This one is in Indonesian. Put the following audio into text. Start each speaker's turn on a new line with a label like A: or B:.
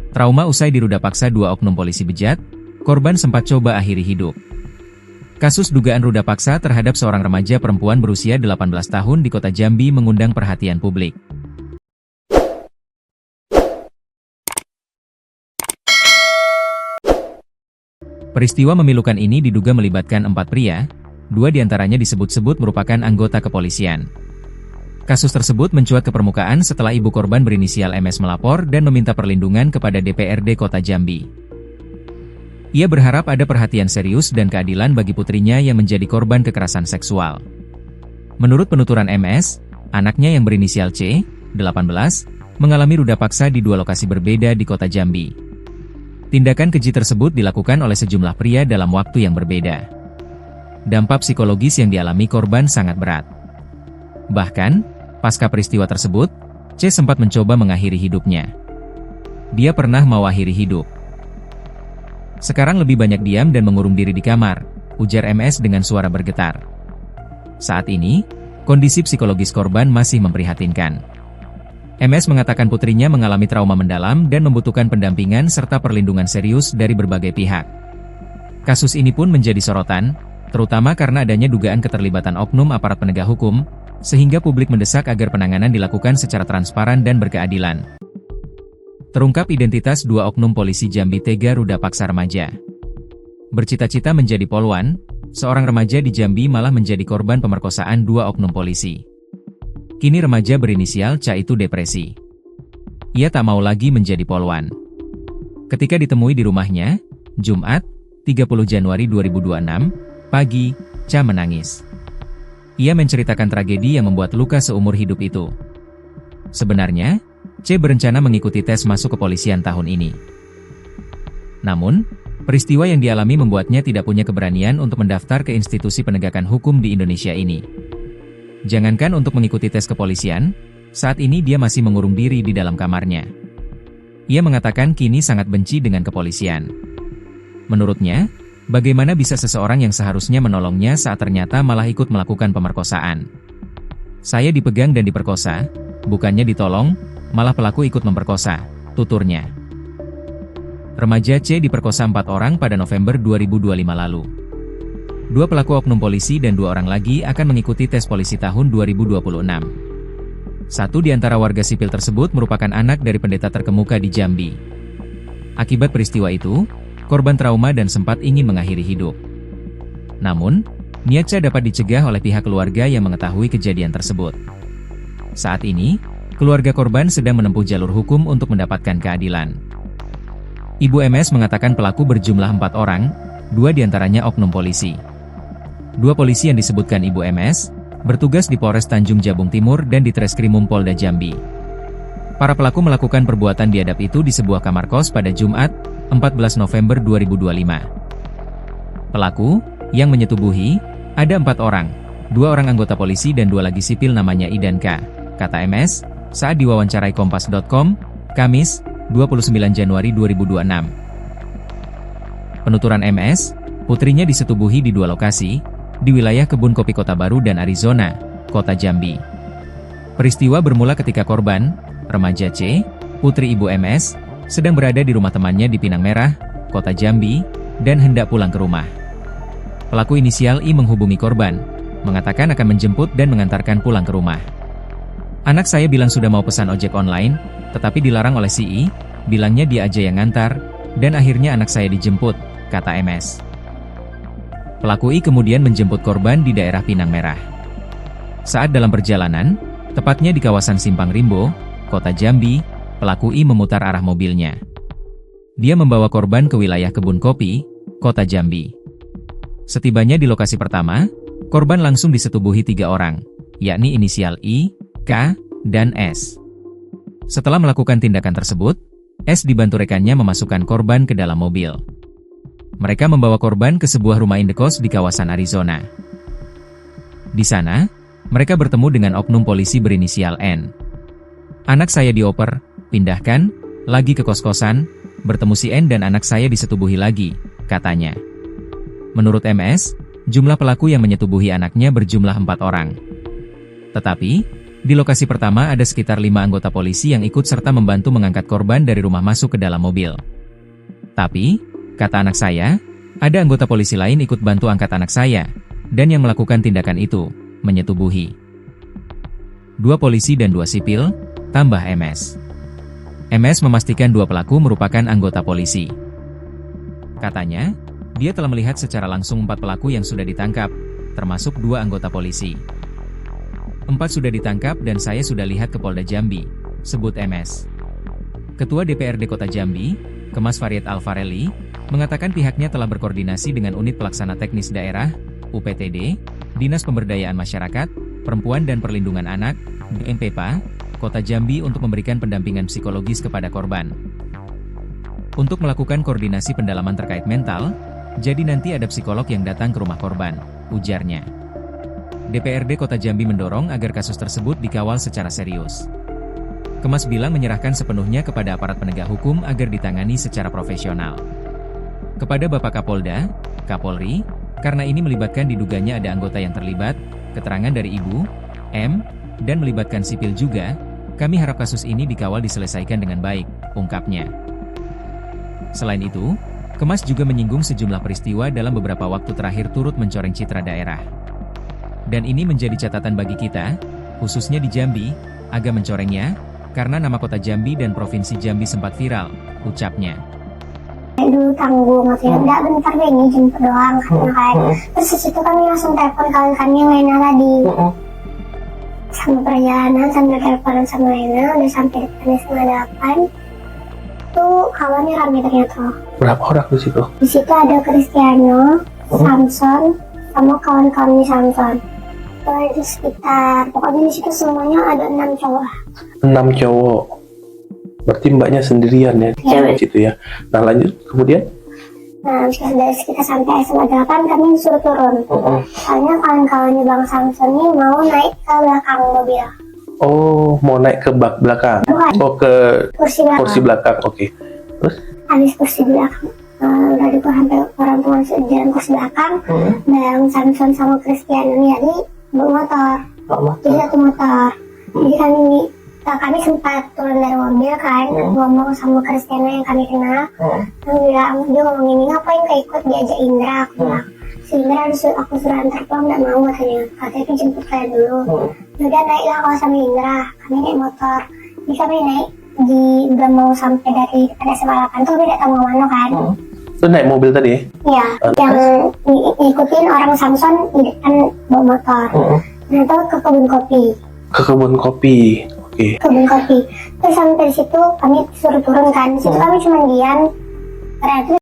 A: Trauma usai diruda paksa dua oknum polisi bejat, korban sempat coba akhiri hidup. Kasus dugaan ruda paksa terhadap seorang remaja perempuan berusia 18 tahun di kota Jambi mengundang perhatian publik. Peristiwa memilukan ini diduga melibatkan 4 pria, 2 diantaranya disebut-sebut merupakan anggota kepolisian. Kasus tersebut mencuat ke permukaan setelah ibu korban berinisial MS melapor dan meminta perlindungan kepada DPRD Kota Jambi. Ia berharap ada perhatian serius dan keadilan bagi putrinya yang menjadi korban kekerasan seksual. Menurut penuturan MS, anaknya yang berinisial C, 18, mengalami ruda paksa di 2 lokasi berbeda di Kota Jambi. Tindakan keji tersebut dilakukan oleh sejumlah pria dalam waktu yang berbeda. Dampak psikologis yang dialami korban sangat berat. Bahkan, pasca peristiwa tersebut, C sempat mencoba mengakhiri hidupnya. Dia pernah mau akhiri hidup. Sekarang lebih banyak diam dan mengurung diri di kamar, ujar MS dengan suara bergetar. Saat ini, kondisi psikologis korban masih memprihatinkan. MS mengatakan putrinya mengalami trauma mendalam dan membutuhkan pendampingan serta perlindungan serius dari berbagai pihak. Kasus ini pun menjadi sorotan, terutama karena adanya dugaan keterlibatan oknum aparat penegak hukum, sehingga publik mendesak agar penanganan dilakukan secara transparan dan berkeadilan. Terungkap identitas 2 oknum polisi Jambi tega ruda paksa remaja. Bercita-cita menjadi polwan, seorang remaja di Jambi malah menjadi korban pemerkosaan 2 oknum polisi. Kini remaja berinisial C itu depresi. Ia tak mau lagi menjadi polwan. Ketika ditemui di rumahnya, Jumat, 30 Januari 2026, pagi, C menangis. Ia menceritakan tragedi yang membuat luka seumur hidup itu. Sebenarnya, C berencana mengikuti tes masuk kepolisian tahun ini. Namun, peristiwa yang dialami membuatnya tidak punya keberanian untuk mendaftar ke institusi penegakan hukum di Indonesia ini. Jangankan untuk mengikuti tes kepolisian, saat ini dia masih mengurung diri di dalam kamarnya. Ia mengatakan kini sangat benci dengan kepolisian. Menurutnya, bagaimana bisa seseorang yang seharusnya menolongnya saat ternyata malah ikut melakukan pemerkosaan? Saya dipegang dan diperkosa, bukannya ditolong, malah pelaku ikut memperkosa, tuturnya. Remaja C diperkosa 4 orang pada November 2025 lalu. 2 pelaku oknum polisi dan 2 orang lagi akan mengikuti tes polisi tahun 2026. Satu di antara warga sipil tersebut merupakan anak dari pendeta terkemuka di Jambi. Akibat peristiwa itu, korban trauma dan sempat ingin mengakhiri hidup. Namun, niat C dapat dicegah oleh pihak keluarga yang mengetahui kejadian tersebut. Saat ini, keluarga korban sedang menempuh jalur hukum untuk mendapatkan keadilan. Ibu MS mengatakan pelaku berjumlah 4 orang, 2 diantaranya oknum polisi. 2 polisi yang disebutkan Ibu MS, bertugas di Polres Tanjung Jabung Timur dan di Treskrimum Polda Jambi. Para pelaku melakukan perbuatan biadab itu di sebuah kamar kos pada Jumat, 14 November 2025. Pelaku, yang menyetubuhi, ada 4 orang, 2 orang anggota polisi dan 2 lagi sipil namanya I dan K, kata MS, saat diwawancarai Kompas.com, Kamis, 29 Januari 2026. Penuturan MS, putrinya disetubuhi di 2 lokasi, di wilayah Kebun Kopi Kota Baru dan Arizona, Kota Jambi. Peristiwa bermula ketika korban, remaja C, putri Ibu MS, sedang berada di rumah temannya di Pinang Merah, Kota Jambi, dan hendak pulang ke rumah. Pelaku inisial I menghubungi korban, mengatakan akan menjemput dan mengantarkan pulang ke rumah. Anak saya bilang sudah mau pesan ojek online, tetapi dilarang oleh si I, bilangnya dia aja yang ngantar, dan akhirnya anak saya dijemput, kata MS. Pelaku I kemudian menjemput korban di daerah Pinang Merah. Saat dalam perjalanan, tepatnya di kawasan Simpang Rimbo, Kota Jambi, pelaku I memutar arah mobilnya. Dia membawa korban ke wilayah Kebun Kopi, Kota Jambi. Setibanya di lokasi pertama, korban langsung disetubuhi 3 orang, yakni inisial I, K, dan S. Setelah melakukan tindakan tersebut, S dibantu rekannya memasukkan korban ke dalam mobil. Mereka membawa korban ke sebuah rumah indekos di kawasan Arizona. Di sana, mereka bertemu dengan oknum polisi berinisial N. Anak saya dioper, pindahkan, lagi ke kos-kosan, bertemu si N dan anak saya disetubuhi lagi, katanya. Menurut MS, jumlah pelaku yang menyetubuhi anaknya berjumlah 4 orang. Tetapi, Di lokasi pertama ada sekitar 5 anggota polisi yang ikut serta membantu mengangkat korban dari rumah masuk ke dalam mobil. Tapi, kata anak saya, ada anggota polisi lain ikut bantu angkat anak saya, dan yang melakukan tindakan itu, menyetubuhi. 2 polisi dan 2 sipil, tambah MS. MS memastikan 2 pelaku merupakan anggota polisi. Katanya, dia telah melihat secara langsung 4 pelaku yang sudah ditangkap, termasuk 2 anggota polisi. 4 sudah ditangkap dan saya sudah lihat ke Polda Jambi, sebut MS. Ketua DPRD Kota Jambi, Kemas Farid Alfarelli, mengatakan pihaknya telah berkoordinasi dengan Unit Pelaksana Teknis Daerah, UPTD, Dinas Pemberdayaan Masyarakat, Perempuan dan Perlindungan Anak, DMPPA, Kota Jambi untuk memberikan pendampingan psikologis kepada korban. Untuk melakukan koordinasi pendalaman terkait mental, jadi nanti ada psikolog yang datang ke rumah korban, ujarnya. DPRD Kota Jambi mendorong agar kasus tersebut dikawal secara serius. Kemas bilang menyerahkan sepenuhnya kepada aparat penegak hukum agar ditangani secara profesional. Kepada Bapak Kapolda, Kapolri, karena ini melibatkan diduganya ada anggota yang terlibat, keterangan dari Ibu, M, dan melibatkan sipil juga, kami harap kasus ini dikawal diselesaikan dengan baik, ungkapnya. Selain itu, Kemas juga menyinggung sejumlah peristiwa dalam beberapa waktu terakhir turut mencoreng citra daerah. Dan ini menjadi catatan bagi kita, khususnya di Jambi, agak mencorengnya, karena nama kota Jambi dan provinsi Jambi sempat viral, ucapnya.
B: Dulu tanggung, maksudnya enggak bentar deh ini jemput doang, katanya kan. Terus disitu kami langsung telepon kawan kami yang Lena tadi. Sama perjalanan sambil teleponan sama Lena, udah sampai depan setengah 8. Tuh kawannya rame ternyata.
C: Berapa orang di situ?
B: Di situ ada Cristiano, Samson, sama kawan-kawannya Samson. Itu sekitar, pokoknya di situ semuanya ada 6 cowok.
C: 6 cowok. Berarti mbaknya sendirian ya di situ ya. Nah lanjut kemudian?
B: Nah, dari kita sampai SMA 8 kami disuruh turun. Soalnya kawan-kawannya Bang Samson ini mau naik ke belakang mobil.
C: Oh, mau naik ke bak belakang?
B: Bukan.
C: Oh, ke kursi belakang. Oke. Terus?
B: Habis kursi belakang. Udah dibuat sampai orang tua jalan kursi belakang. Bang Samson sama Cristiano ini bawa motor. Jadi satu motor. Jadi kami sempat turun dari mobil kan, ngomong sama Cristiano yang kami kenal. Dia ngomong ini, ngapain gak ikut diajak Indra? Aku bilang, si Indra harus aku suruh antar pulang, gak mau katanya itu jemput saya dulu. Udah naiklah kalau sama Indra, kami naik motor. Jadi kami naik udah mau sampai dari SMA 8 tuh kami gak tahu mana kan.
C: Itu naik mobil tadi?
B: Iya, yang ngikutin orang Samson di depan bawa motor. Nah itu ke kebun kopi.
C: Ke kebun kopi. Oke.
B: Kebun kopi. Terus sampai di situ kami suruh turun kan. Di situ kami cuma diam. Ternyata